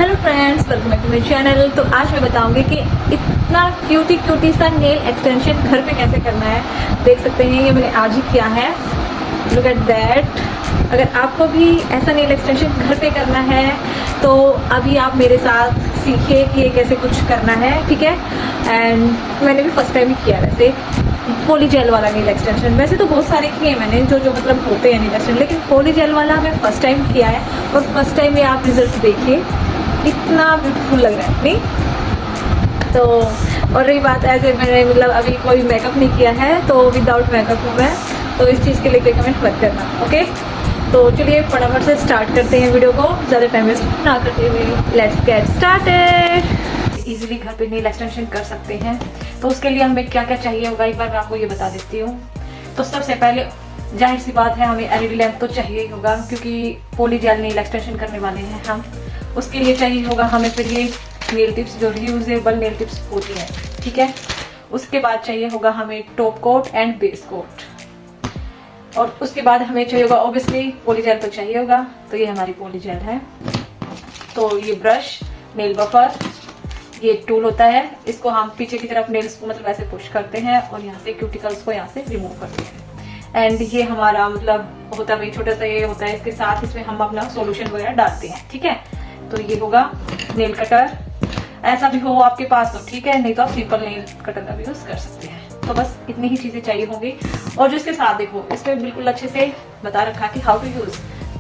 Hello friends, welcome back to my channel. तो आज मैं बताऊंगी कि इतना क्यूटी सा नेल एक्सटेंशन घर पे कैसे करना है। देख सकते हैं ये मैंने आज ही किया है। Look at that. अगर आपको भी ऐसा नेल एक्सटेंशन घर पे करना है तो अभी आप मेरे साथ सीखिए कि ये कैसे कुछ करना है, ठीक है। एंड मैंने भी फर्स्ट टाइम ही किया वैसे पॉली जेल वाला नेल एक्सटेंशन। वैसे तो बहुत सारे किए मैंने जो मतलब होते हैं नेल एक्सटेंशन, लेकिन पॉली जेल वाला मैं फर्स्ट टाइम किया है। और फर्स्ट टाइम में आप रिजल्ट देखिए, इतना ब्यूटीफुल लग रहा है नहीं। तो और रही बात ऐसे मैंने मतलब अभी कोई मेकअप नहीं किया है तो विदाउट मेकअप हूँ मैं, तो इस चीज़ के लिए कमेंट मत करना, ओके। तो चलिए फटाफट से स्टार्ट करते हैं वीडियो को, ज़्यादा टाइम वेस्ट ना करते हुए लेट्स गेट स्टार्टेड। इजीली घर पे नेल एक्सटेंशन कर सकते हैं। तो उसके लिए हमें क्या क्या चाहिए होगा एक बार मैं आपको ये बता देती हूँ। तो सबसे पहले जाहिर सी बात है हमें एलईडी लैंप तो चाहिए ही होगा, क्योंकि पॉली जेल नेल एक्सटेंशन करने वाले हैं हम। उसके लिए चाहिए होगा हमें फिर ये नेल टिप्स जो रियूजेबल नेल टिप्स होती हैं, ठीक है। उसके बाद चाहिए होगा हमें top coat and base coat, और उसके बाद हमें चाहिए होगा ऑब्वियसली पॉली जेल तो चाहिए होगा। तो ये हमारी पॉली जेल है। तो ये ब्रश, नेल बफर, ये टूल होता है, इसको हम पीछे की तरफ नेल्स को मतलब ऐसे पुश करते हैं और यहाँ से क्यूटिकल्स को यहाँ से रिमूव करते हैं। एंड ये हमारा मतलब होता है छोटा सा ये होता है, इसके साथ इसमें हम अपना सॉल्यूशन वगैरह डालते हैं, ठीक है। तो ये होगा नेल कटर, ऐसा भी हो आपके पास तो ठीक है, नहीं तो आप सिंपल नेल कटर का भी यूज कर सकते हैं। तो बस इतनी ही चीजें चाहिए होंगी। और जो इसके साथ देखो इसमें बिल्कुल अच्छे से बता रखा कि हाउ टू यूज।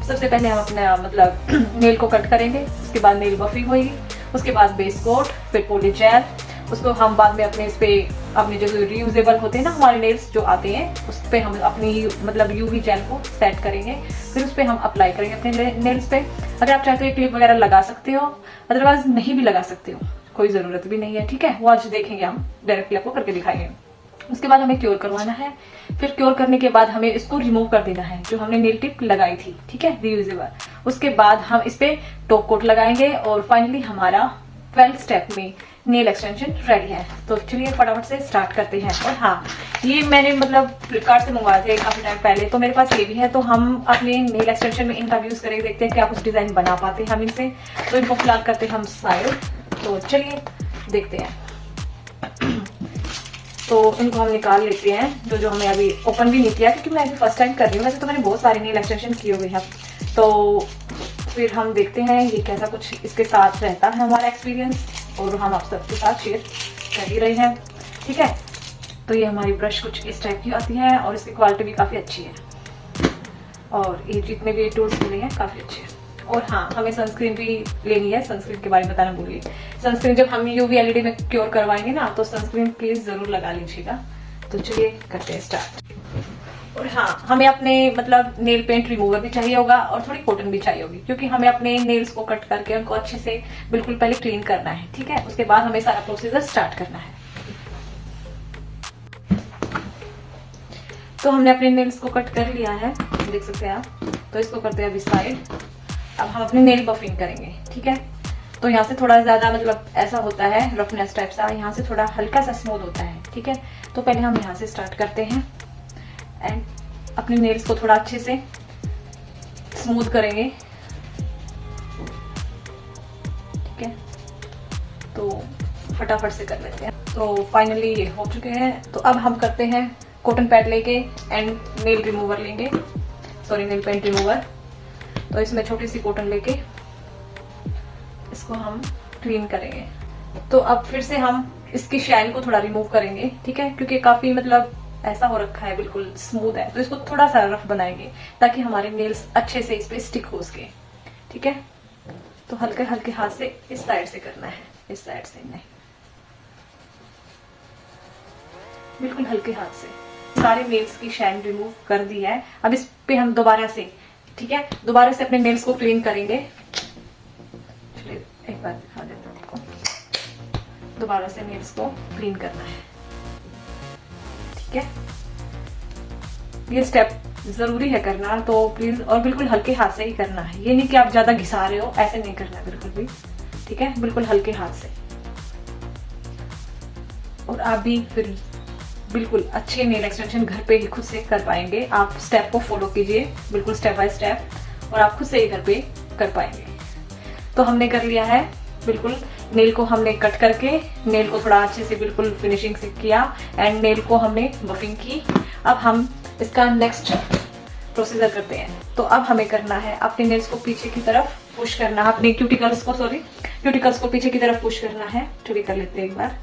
सबसे पहले हम अपना मतलब नेल को कट करेंगे, उसके बाद नेल बफिंग होगी, उसके बाद बेस कोट, फिर पॉली जेल, उसको हम बाद में अपने इस पे अपने जो रियूजेबल होते हैं ना हमारे नेल्स जो आते हैं उस पे हम अपनी मतलब यूवी जेल को सेट करेंगे, फिर उस पे हम अप्लाई करेंगे अपने नेल्स पे। अगर आप चाहते हो क्लिप वगैरह लगा सकते हो, अदरवाइज नहीं भी लगा सकते हो, कोई जरूरत भी नहीं है, ठीक है। वो आज देखेंगे हम, डायरेक्टली आपको करके दिखाएंगे। उसके बाद हमें क्योर करवाना है, फिर क्योर करने के बाद हमें इसको रिमूव कर देना है जो हमने नेल टिप लगाई थी, ठीक है, रियूजेबल। उसके बाद हम इस पे टॉप कोट लगाएंगे और फाइनली हमारा 12 स्टेप में नेल एक्सटेंशन रेडी है। तो चलिए फटाफट से स्टार्ट करते हैं। और हाँ, ये मैंने मतलब फ्लिपकार्ट से मंगवाए थे काफी टाइम पहले, तो मेरे पास ये भी है। तो हम अपने नेल एक्सटेंशन में इनका यूज करके देखते हैं क्या कुछ डिजाइन बना पाते हैं हम इनसे। तो इनको फिलहाल करते हैं हम साइड। तो चलिए देखते हैं। तो इनको हम निकाल लेते हैं, जो हमें अभी ओपन भी नहीं किया, क्योंकि मैं अभी फर्स्ट टाइम कर रही हूँ। वैसे तो मैंने बहुत सारे नेल एक्सटेंशन किए हुए हैं। तो फिर हम देखते हैं ये कैसा कुछ इसके साथ रहता है हमारा एक्सपीरियंस, और हम आप सबके साथ शेयर कर ही रहे हैं, ठीक है। तो ये हमारी ब्रश कुछ इस टाइप की आती है और इसकी क्वालिटी भी काफ़ी अच्छी है, और ये जितने भी टूल्स मिले हैं काफ़ी अच्छे हैं। और हाँ, हमें सनस्क्रीन भी लेनी है, सनस्क्रीन के बारे में बताना भूलिए। सनस्क्रीन जब हम यूवी एलईडी में क्योर करवाएंगे ना, तो सनस्क्रीन प्लीज जरूर लगा लीजिएगा। तो चलिए करते हैं स्टार्ट। और हाँ, हमें अपने मतलब नेल पेंट रिमूवर भी चाहिए होगा और थोड़ी कॉटन भी चाहिए होगी, क्योंकि हमें अपने नेल्स को कट करके उनको अच्छे से बिल्कुल पहले क्लीन करना है, ठीक है। उसके बाद हमें सारा प्रोसीजर स्टार्ट करना है। तो हमने अपने नेल्स को कट कर लिया है, देख सकते हैं आप। तो इसको करते हैं अभी साइड। अब हम अपने नेल बफिंग करेंगे, ठीक है। तो यहाँ से थोड़ा ज्यादा मतलब ऐसा होता है रफनेस टाइप सा, यहाँ से थोड़ा हल्का सा स्मूथ होता है, ठीक है। तो पहले हम यहाँ से स्टार्ट करते हैं एंड अपने नेल्स को थोड़ा अच्छे से स्मूथ करेंगे, ठीक है। तो फटाफट से कर लेते हैं। तो फाइनली ये हो चुके हैं। तो अब हम करते हैं कॉटन पैड लेके एंड नेल रिमूवर लेंगे, सॉरी नेल पेंट रिमूवर। तो इसमें छोटी सी कॉटन लेके इसको हम क्लीन करेंगे। तो अब फिर से हम इसकी शाइन को थोड़ा रिमूव करेंगे, ठीक है, क्योंकि काफी मतलब ऐसा हो रखा है, बिल्कुल स्मूथ है। तो इसको थोड़ा सा रफ बनाएंगे ताकि हमारे नेल्स अच्छे से इस पे स्टिक हो सके, ठीक है। तो हल्के हल्के हाथ से इस साइड से करना है, इस साइड से नहीं, बिल्कुल हल्के हाथ से। सारे नेल्स की शाइन रिमूव कर दी है। अब इस पे हम दोबारा से, ठीक है, दोबारा से अपने नेल्स को क्लीन करेंगे। चलिए एक बार दिखा देता हूं आपको। दोबारा से नेल्स को क्लीन करना है, ठीक है। ये स्टेप जरूरी है करना, तो प्लीज और बिल्कुल हल्के हाथ से ही करना है। ये नहीं कि आप ज्यादा घिसा रहे हो, ऐसे नहीं करना बिल्कुल भी, ठीक है, बिल्कुल हल्के हाथ से। और आप भी फिर बिल्कुल अच्छे नेल एक्सटेंशन घर पे ही खुद से कर पाएंगे। आप स्टेप को फॉलो कीजिए, बिल्कुल स्टेप बाय स्टेप, और आप खुद से ही घर पे कर पाएंगे। तो हमने कर लिया है बिल्कुल, नेल को हमने कट करके नेल को थोड़ा अच्छे से बिल्कुल फिनिशिंग से किया एंड नेल को हमने बफिंग की। अब हम इसका नेक्स्ट प्रोसीजर करते हैं। तो अब हमें करना है अपने नेल्स को पीछे की तरफ पुश करना है, अपने क्यूटिकल्स को पीछे की तरफ पुश करना है। चलिए कर लेते हैं एक बार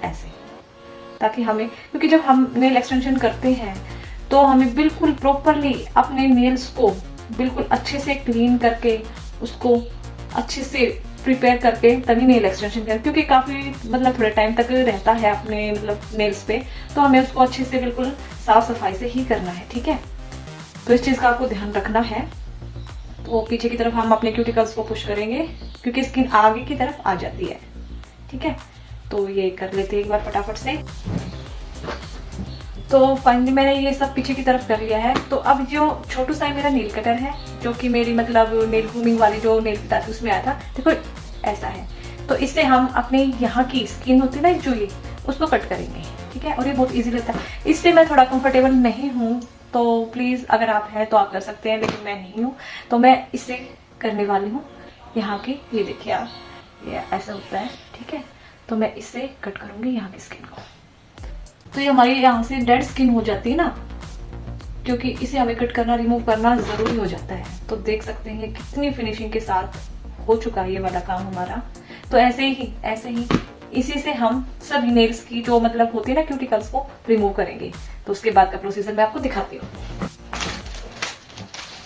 ऐसे, ताकि हमें, क्योंकि जब हम नेल एक्सटेंशन करते हैं तो हमें बिल्कुल प्रॉपरली अपने नेल्स को बिल्कुल अच्छे से क्लीन करके उसको अच्छे से प्रिपेयर करके तभी नेल एक्सटेंशन करें, क्योंकि काफी मतलब थोड़े टाइम तक रहता है अपने मतलब नेल्स पे, तो हमें उसको अच्छे से बिल्कुल साफ सफाई से ही करना है। ठीक है, तो इस चीज का आपको ध्यान रखना है। तो पीछे की तरफ हम अपने क्यूटिकल्स को पुश करेंगे क्योंकि स्किन आगे की तरफ आ जाती है। ठीक है, तो ये कर लेते हैं एक बार फटाफट से। तो फाइनली मैंने ये सब पीछे की तरफ कर लिया है। तो अब जो छोटू सा मेरा नेल कटर है, जो कि मेरी मतलब नेल ग्रूमिंग वाली जो नेल कटर थी उसमें आया था, देखो ऐसा है। तो इससे हम अपने यहाँ की स्किन होती है ना जो ये, उसको कट करेंगे। ठीक है, और ये बहुत इजी रहता है। इससे मैं थोड़ा कंफर्टेबल नहीं हूँ, तो प्लीज अगर आप हैं तो आप कर सकते हैं, लेकिन मैं नहीं हूँ, तो मैं इससे करने वाली हूँ यहाँ की। ये देखिए आप, ये ऐसा होता है। ठीक है, तो मैं इससे कट करूंगी यहाँ की स्किन को। तो ये हमारी यहाँ से डेड स्किन हो जाती है ना, क्योंकि इसे हमें कट करना, रिमूव करना जरूरी हो जाता है। तो देख सकते हैं कितनी फिनिशिंग के साथ हो चुका है ये वाला काम हमारा। तो ऐसे ही इसी से हम सभी नेल्स की जो मतलब होती है ना क्यूटिकल्स को रिमूव करेंगे। तो उसके बाद का प्रोसीजर मैं आपको दिखाती हूँ।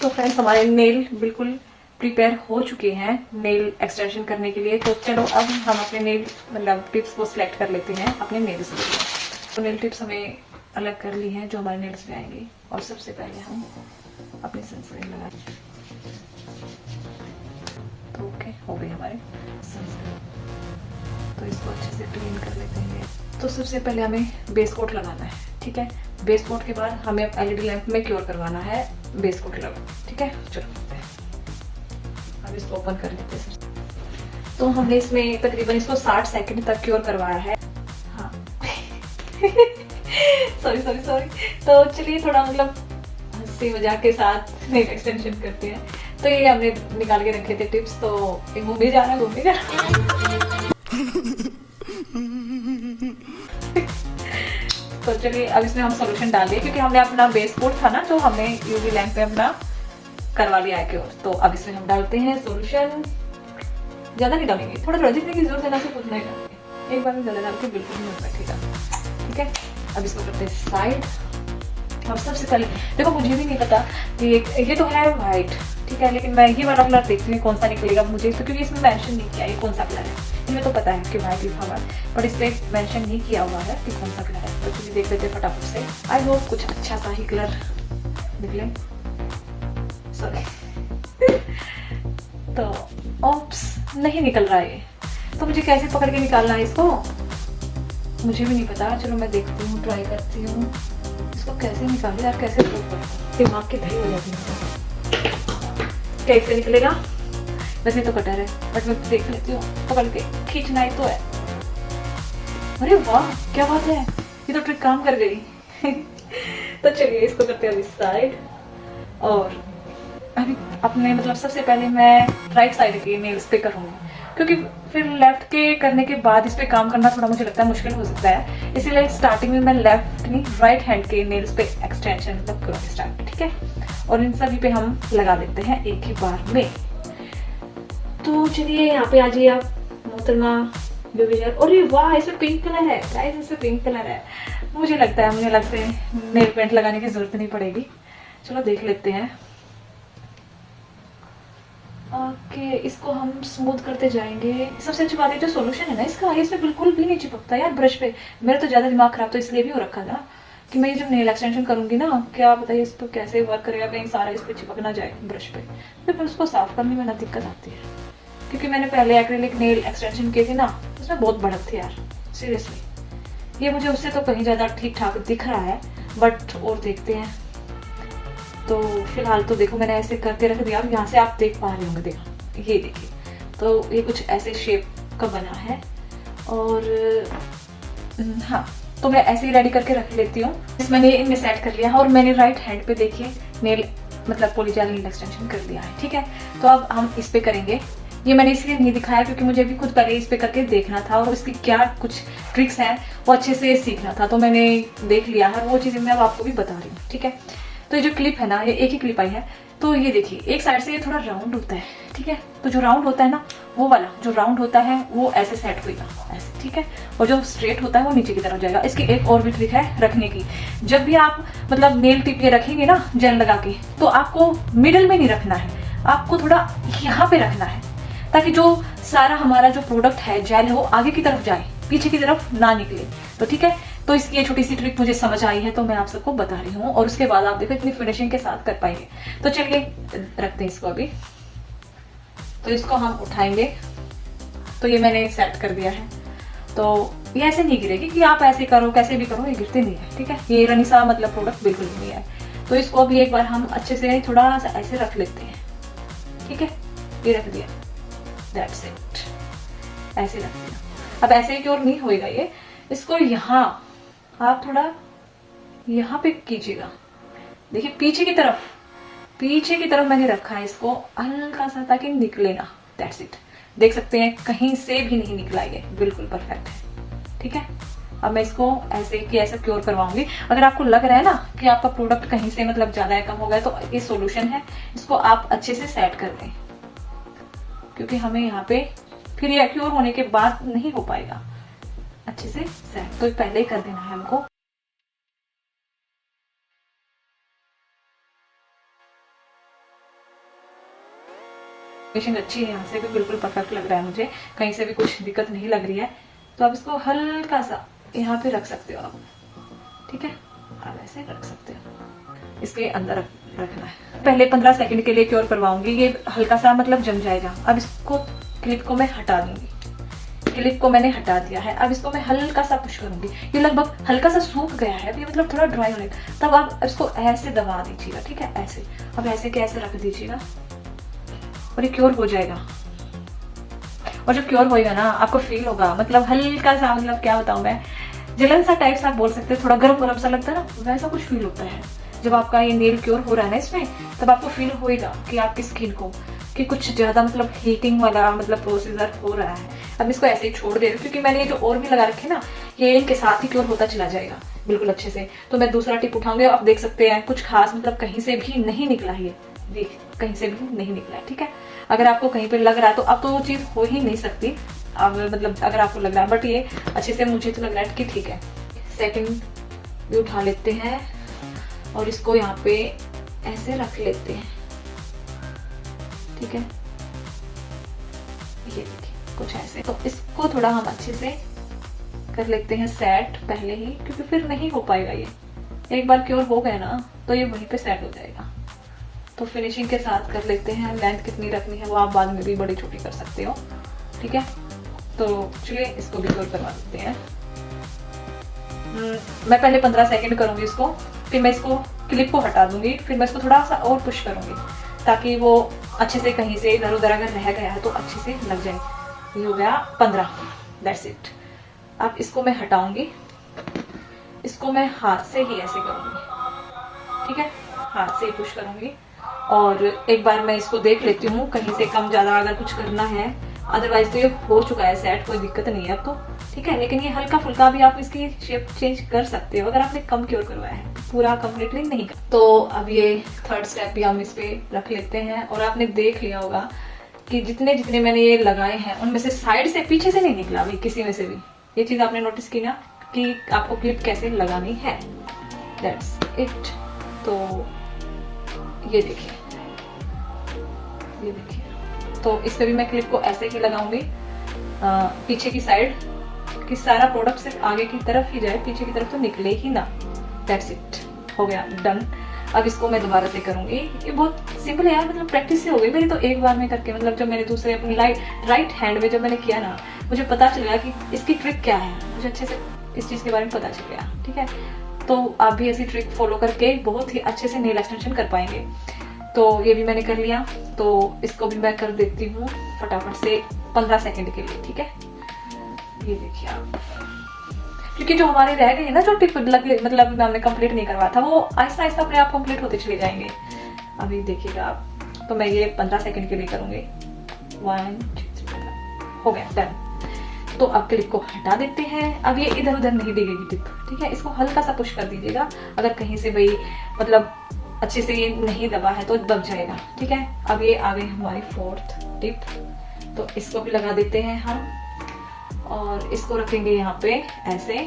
तो फ्रेंड्स, हमारे नेल बिल्कुल प्रिपेयर हो चुके हैं नेल एक्सटेंशन करने के लिए। तो चलो अब हम अपने नेल मतलब टिप्स को सिलेक्ट कर लेते हैं अपने नेल्स के लिए। तो नेल टिप्स हमें अलग कर ली हैं जो हमारे नेल्स पे आएंगे। और सबसे पहले हम अपनी सनस्क्रीन लगाएंगे। तो ओके, हो गई हमारे सनस्क्रीन। तो इसको अच्छे से क्लीन कर लेते हैं। तो सबसे पहले हमें बेस कोट लगाना है। ठीक है, बेस कोट के बाद हमें एलईडी लैंप में क्योर करवाना है बेस कोट लगा। ठीक है, चलो अब इसको ओपन कर लेते हैं। तो हमने इसमें तकरीबन इसको 60 सेकंड तक क्योर करवाया है। हाँ सॉरी। तो चलिए थोड़ा मतलब हंसी मजाक के साथ नेल एक्सटेंशन करते हैं। तो ये हमने निकाल के रखे थे टिप्स। तो घूमने जा रहा तो चलिए अब इसमें हम सॉल्यूशन डाल दिए, क्योंकि हमने अपना बेस कोट था ना जो हमने यूवी लैंप पे अपना करवा लिया है क्योर। तो अब इसमें हम डालते हैं सॉल्यूशन। ज्यादा नहीं डालेंगे, थोड़ा जितने की जरूरत है ना सिर्फ उतना ही डालेंगे। एक बार में ज्यादा डाल के बिल्कुल नहीं बैठेगा। ठीक है, अब इसको करते हैं साइड। और सबसे पहले देखो, मुझे भी नहीं पता कि ये तो है व्हाइट। ठीक है, लेकिन मैं ये वाला कलर देखती हूँ कौन सा निकलेगा मुझे, तो क्योंकि इसमें मेंशन नहीं किया ये कौन सा कलर है। इनमें तो पता है कि व्हाइट लिखा हुआ है, पर इस पे मेंशन नहीं किया हुआ है कि कौन सा कलर है। तो चलिए देख लेते हैं फटाफट से। आई होप कुछ अच्छा सा ही कलर निकले। सॉरी तो ऑप्स नहीं निकल रहा है। तो मुझे कैसे पकड़ के निकालना है इसको, मुझे भी नहीं पता। चलो मैं देखती हूँ, ट्राई करती हूँ इसको कैसे निकाले यार, कैसे दिमाग के दही हो जाती है। कैसे निकलेगा? वैसे तो कटर है, बट मैं देख लेती हूँ, पकड़ के खींचना ही तो है। अरे वाह, क्या बात है, ये तो ट्रिक काम कर गई। तो चलिए इसको करते हैं अभी साइड। और अभी अपने मतलब सबसे पहले मैं राइट साइड के नेल्स पे करूँगी, क्योंकि फिर लेफ्ट के करने के बाद इस पे काम करना थोड़ा मुझे लगता है मुश्किल हो सकता है। इसीलिए स्टार्टिंग में मैं लेफ्ट नहीं राइट हैंड के नेल्स पे एक्सटेंशन मतलब करूँगी स्टार्ट। ठीक है, और इन सभी पे हम लगा देते हैं एक ही बार में। तो चलिए यहाँ पे आ जाइए आप मोहतरमा बेबीजर। अरे वाह, इसमें पिंक कलर है गाइस, इसमें पिंक कलर है। मुझे लगता है मुझे लगता है नेल पेंट लगाने की जरूरत नहीं पड़ेगी। चलो देख लेते हैं। ओके, इसको हम स्मूथ करते जाएंगे। सबसे अच्छी बात है जो सॉल्यूशन है ना इसका, इसमें बिल्कुल भी नहीं चिपकता यार ब्रश पे। मेरा तो ज्यादा दिमाग खराब तो इसलिए भी हो रखा था कि मैं जब नेल एक्सटेंशन करूंगी ना, क्या बताइए इस पर कैसे वर्क करेगा, कहीं सारा इस पर चिपक ना जाए ब्रश पे। फिर उसको साफ करने में ना दिक्कत आती है, क्योंकि मैंने पहले एक्रेलिक नेल एक्सटेंशन किए थे ना, उसमें बहुत बढ़त थी यार सीरियसली। ये मुझे उससे तो कहीं ज्यादा ठीक ठाक दिख रहा है, बट और देखते हैं। तो फिलहाल तो देखो मैंने ऐसे करके रख दिया। अब यहाँ से आप देख पा रहे होंगे, देखो ये देखिए, तो ये कुछ ऐसे शेप का बना है। और हाँ, तो मैं ऐसे ही रेडी करके रख लेती हूँ। मैंने इनमें सेट कर लिया है, और मैंने राइट हैंड पे देखिए नेल मतलब पॉलीजेल नेल एक्सटेंशन कर दिया है। ठीक है, तो अब हम इस पे करेंगे ये मैंने इसलिए नहीं दिखाया क्योंकि मुझे भी खुद पहले इस पे करके देखना था और इसकी क्या कुछ ट्रिक्स हैं वो अच्छे से सीखना था, तो मैंने देख लिया है वो चीज़ें मैं अब आपको भी बता रही हूँ। ठीक है, तो ये जो क्लिप है ना, ये एक ही क्लिप आई है, तो ये देखिए एक साइड से ये थोड़ा राउंड होता है। ठीक है, तो जो राउंड होता है ना, वो वाला जो राउंड होता है वो ऐसे सेट होगा ऐसे। ठीक है, और जो स्ट्रेट होता है वो नीचे की तरफ जाएगा। इसकी एक और भी ट्रिक है रखने की। जब भी आप मतलब नेल टिप ये रखेंगे ना जेल लगा के, तो आपको मिडल में नहीं रखना है, आपको थोड़ा यहाँ पे रखना है, ताकि जो सारा हमारा जो प्रोडक्ट है जेल है वो आगे की तरफ जाए, पीछे की तरफ ना निकले। तो ठीक है, तो इसकी ये छोटी सी ट्रिक मुझे समझ आई है तो मैं आप सबको बता रही हूँ, और उसके बाद आप देखो इतनी फिनिशिंग के साथ कर पाएंगे। तो चलिए रखते हैं इसको अभी। तो इसको हम उठाएंगे, तो ये मैंने सेट कर दिया है। तो ये ऐसे नहीं गिरेगी कि आप ऐसे करो कैसे भी करो, ये गिरते नहीं है। ठीक है, ये रनीसा मतलब प्रोडक्ट बिल्कुल नहीं है। तो इसको अभी एक बार हम अच्छे से थोड़ा सा ऐसे रख लेते हैं। ठीक है, ये रख दिया, दैट्स इट, ऐसे रख दिया। अब ऐसे क्योर नहीं होएगा ये, इसको यहाँ आप थोड़ा यहाँ पे कीजिएगा। देखिए पीछे की तरफ मैंने रखा है इसको हल्का सा, ताकि निकले ना। दैट्स इट, देख सकते हैं कहीं से भी नहीं निकला, ये बिल्कुल परफेक्ट है। ठीक है, अब मैं इसको ऐसे कि ऐसा क्योर करवाऊंगी। अगर आपको लग रहा है ना कि आपका प्रोडक्ट कहीं से मतलब ज्यादा है कम हो गया, तो ये सॉल्यूशन है, इसको आप अच्छे से सेट कर दें, क्योंकि हमें यहाँ पे फिर ये क्योर होने के बाद नहीं हो पाएगा अच्छे से सेट, तो पहले ही कर देना है हमको। फिनिशिंग अच्छी है, यहाँ से भी बिल्कुल परफेक्ट लग रहा है मुझे, कहीं से भी कुछ दिक्कत नहीं लग रही है। तो आप इसको हल्का सा यहाँ पे रख सकते हो आप। ठीक है, आप ऐसे रख सकते हो, इसके अंदर रखना है। पहले 15 सेकंड के लिए क्योर करवाऊंगी, ये हल्का सा मतलब जम जाएगा। अब इसको क्लिप को मैं हटा दूंगी, क्लिप को मैंने हटा दिया है। अब इसको मैं हल्का सा पुश करूंगी, ये लगभग हल्का सा सूख गया है, ये मतलब थोड़ा ड्राई होने, तब आप इसको ऐसे दबा दीजिएगा। ठीक है, ऐसे, अब ऐसे के ऐसे रख दीजिएगा और ये क्योर हो जाएगा। और जब क्योर होएगा ना, आपको फील होगा मतलब हल्का सा, मतलब क्या बताऊं मैं, जलन सा टाइप सा आप बोल सकते हैं, थोड़ा गर्म गर्म सा लगता है ना, वैसा कुछ फील होता है जब आपका ये नेल क्योर हो रहा है ना इसमें, तब आपको फील होएगा कि आपकी स्किन को कि कुछ ज्यादा मतलब हीटिंग वाला मतलब प्रोसीजर हो रहा है। अब इसको ऐसे ही छोड़ दे रही हूँ, क्योंकि मैंने ये जो और भी लगा रखे ना, ये इनके साथ ही क्योर होता चला जाएगा बिल्कुल अच्छे से। तो मैं दूसरा टिप उठाऊंगी, आप देख सकते हैं कुछ खास मतलब कहीं से भी नहीं निकला है, ये देख कहीं से भी नहीं निकला है। ठीक है, अगर आपको कहीं पे लग रहा है तो अब तो वो चीज हो ही नहीं सकती, अब मतलब अगर आपको लग रहा है, बट ये अच्छे से मुझे तो लग रहा है कि ठीक है। सेकंड भी उठा लेते हैं और इसको यहाँ पे ऐसे रख लेते हैं। ठीक है, ये देखिए कुछ ऐसे, तो इसको थोड़ा हम अच्छे से कर लेते हैं सेट पहले ही, क्योंकि फिर नहीं हो पाएगा ये। एक बार क्योर हो गया ना तो ये वहीं पे सेट हो जाएगा। तो फिनिशिंग के साथ कर लेते हैं। लेंथ कितनी रखनी है वो आप बाद में भी बड़ी छोटी कर सकते हो। ठीक है, तो चलिए इसको भी क्योर करवा देते हैं। मैं पहले 15 सेकंड करूंगी इसको, फिर मैं इसको क्लिप को हटा दूंगी, फिर मैं इसको थोड़ा सा और पुश करूंगी, ताकि वो अच्छे से कहीं से इधर उधर अगर रह गया है तो अच्छे से लग जाए। ये हो गया 15, दैट्स इट। अब इसको मैं हटाऊंगी, इसको मैं हाथ से ही ऐसे करूंगी। ठीक है, हाथ से ही पुश करूंगी, और एक बार मैं इसको देख लेती हूँ कहीं से कम ज्यादा अगर कुछ करना है, अदरवाइज तो ये हो चुका है सेट, कोई दिक्कत नहीं है अब तो। ठीक है, लेकिन ये हल्का फुल्का भी आप इसकी शेप चेंज कर सकते हो अगर आपने कम क्योर करवाया है, पूरा कंप्लीटली नहीं। तो अब ये थर्ड स्टेप भी हम इस पे रख लेते हैं, और आपने देख लिया होगा कि जितने जितने मैंने ये लगाए हैं उनमें से साइड से पीछे से नहीं निकला भाई किसी में से भी। ये चीज आपने नोटिस की ना कि आपको क्लिप कैसे लगानी है, दैट्स इट। तो ये देखिए, ये देखिए, तो इस पे भी मैं क्लिप को ऐसे ही लगाऊंगी, पीछे की साइड कि सारा प्रोडक्ट सिर्फ आगे की तरफ ही जाए, पीछे की तरफ तो निकले ही ना। दैट्स इट, हो गया डन। अब इसको मैं दोबारा से करूंगी, ये बहुत सिंपल है यार, मतलब प्रैक्टिस से हो गई मेरी तो एक बार में करके। मतलब जब मैंने दूसरे अपनी राइट हैंड में जब मैंने किया ना, मुझे पता चल गया कि इसकी ट्रिक क्या है, मुझे अच्छे से इस चीज के बारे में पता चल गया। ठीक है, तो आप भी ऐसी ट्रिक फॉलो करके बहुत ही अच्छे से नेल एक्सटेंशन कर पाएंगे। तो ये भी मैंने कर लिया, तो इसको भी मैं कर देती हूँ फटाफट से 15 सेकंड के लिए। ठीक है, ये देखिए आप, क्योंकि जो हमारे रह गए ना जो टिप मतलब हमने कंप्लीट नहीं करवाया था, वो आहिस्ता आहिस्ता अपने आप कंप्लीट होते चले जाएंगे। अभी देखिएगा आप, तो मैं ये 15 सेकंड के लिए करूंगी। 1 2 3 हो गया, डन। तो अब क्लिप को हटा देते हैं। अब ये इधर उधर नहीं डिगेगी टिप, ठीक है। इसको हल्का सा पुश कर दीजिएगा, अगर कहीं से भाई मतलब अच्छे से ये नहीं दबा है तो दब जाएगा, ठीक है। अब ये आ गई हमारी 4th टिप, तो इसको भी लगा देते हैं हम और इसको रखेंगे यहाँ पे ऐसे।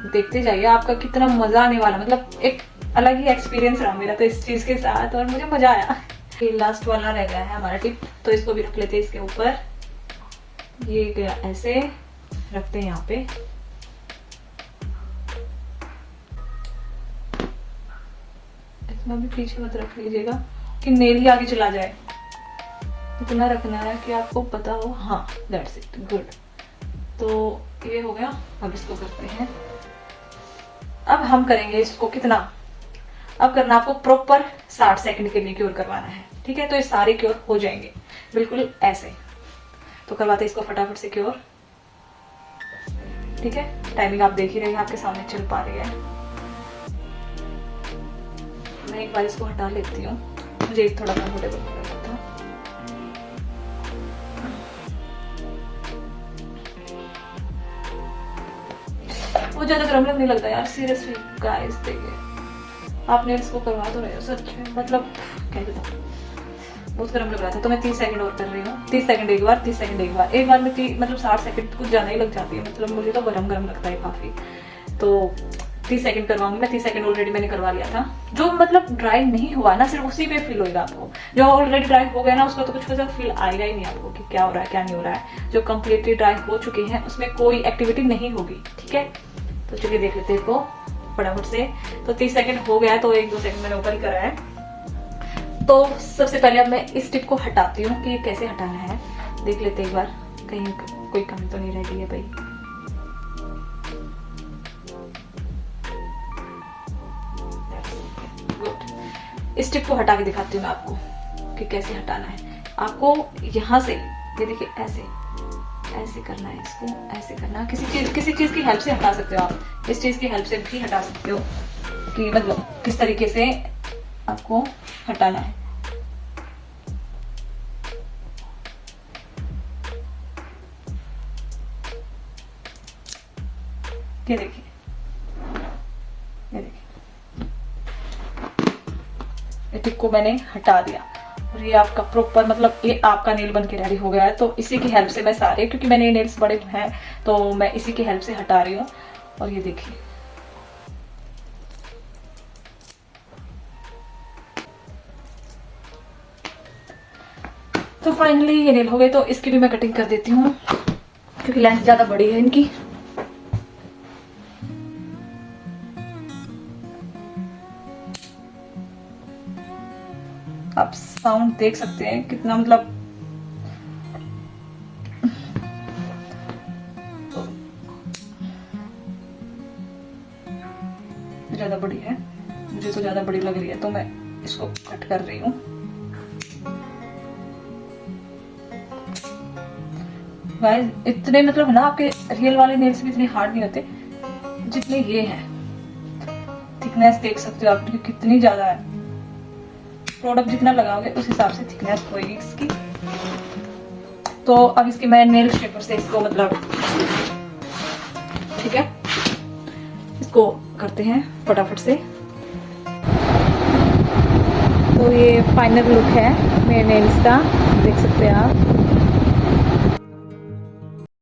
देखते जाइए, आपका कितना मजा आने वाला, मतलब एक अलग ही एक्सपीरियंस रहा मेरा तो इस चीज के साथ, और मुझे मजा आया। ये लास्ट वाला रह गया है हमारा टिप, तो इसको भी रख लेते हैं इसके ऊपर। ये गया ऐसे, रखते हैं यहाँ पे। इतना भी पीछे मत रख लीजिएगा कि नेल ही आगे चला जाए, इतना रखना है कि आपको पता हो। हाँ, दैट्स इट, गुड। तो ये हो गया। अब इसको करते हैं, अब हम करेंगे इसको कितना, अब करना आपको प्रॉपर 60 सेकंड के लिए क्योर करवाना है, ठीक है। तो ये सारे क्योर हो जाएंगे बिल्कुल ऐसे। तो करवाते इसको फटाफट से क्योर, ठीक है। टाइमिंग आप देख ही रहे हैं, आपके सामने चल पा रही है। मैं एक बार इसको हटा लेती हूँ, मुझे थोड़ा कंफर्टेबल हो रहा था। वो ज्यादा गरम लगने लगता है यार, सीरियसली गाइस। देखिए, आपने इसको करवा तो रहे हो सच में, मतलब क्या बताऊं, बहुत गर्म लग रहा था। तो मैं 30 सेकंड और कर रही हूँ। 30 सेकंड एक बार, 30 सेकंड एक बार, एक बार में मतलब 60 सेकंड कुछ ज्यादा ही लग जाती है, मतलब मुझे तो गरम गरम लगता है काफी। तो 30 सेकंड करवाऊंगी मैं। 30 सेकंड ऑलरेडी मैंने करवा लिया था। जो मतलब ड्राई नहीं हुआ ना, सिर्फ उसी पे फील होगा आपको। जो ऑलरेडी ड्राई हो गया ना, उसका तो कुछ वैसा फील आएगा ही नहीं आपको कि क्या हो रहा है क्या नहीं हो रहा है। जो कम्प्लीटली ड्राई हो चुके हैं उसमें कोई एक्टिविटी नहीं होगी, ठीक है। तो चलिए देख लेते हैं इसको फटाफट से। तो 30 सेकंड हो गया है, तो 1-2 सेकंड मैंने ऊपर ही करा है। तो सबसे पहले अब मैं इस टिप को हटाती हूँ कि कैसे हटाना है, देख लेते एक बार, कहीं कोई कमी तो नहीं रह गई है भाई। गुड। इस टिप को हटा के दिखाती हूँ मैं आपको कि कैसे हटाना है। आपको यहाँ से ये देखिए ऐसे ऐसे करना है, इसको ऐसे करना है। किसी चीज की हेल्प से हटा सकते हो आप, इस चीज की हेल्प से भी हटा सकते हो कि मतलब किस तरीके से आपको हटाना है। ये देखिए, ये देखिए, ये टिप को मैंने हटा दिया और ये आपका प्रॉपर मतलब ये आपका नेल बन के रेडी हो गया है। तो इसी की हेल्प से मैं सारे, क्योंकि मैंने ये नेल्स बड़े हैं तो मैं इसी की हेल्प से हटा रही हूँ। और ये देखिए, तो फाइनली ये नेल हो गए। तो इसकी भी मैं कटिंग कर देती हूँ क्योंकि लेंथ ज्यादा बड़ी है इनकी। आप साउंड देख सकते हैं कितना मतलब ज्यादा बड़ी है, मुझे तो ज्यादा बड़ी लग रही है, तो मैं इसको कट कर रही हूँ। गाइस, इतने मतलब है ना, आपके रियल वाले नेल्स भी इतने हार्ड नहीं होते जितने ये हैं। थिकनेस देख सकते हो आप कितनी ज्यादा है। प्रोडक्ट जितना लगाओगे उस हिसाब से थिकनेस होगी इसकी। तो अब इसकी मैं नेल शेपर से इसको मतलब ठीक है, इसको करते हैं फटाफट से। तो ये फाइनल लुक है मेरे नेल्स का, देख सकते हैं आप।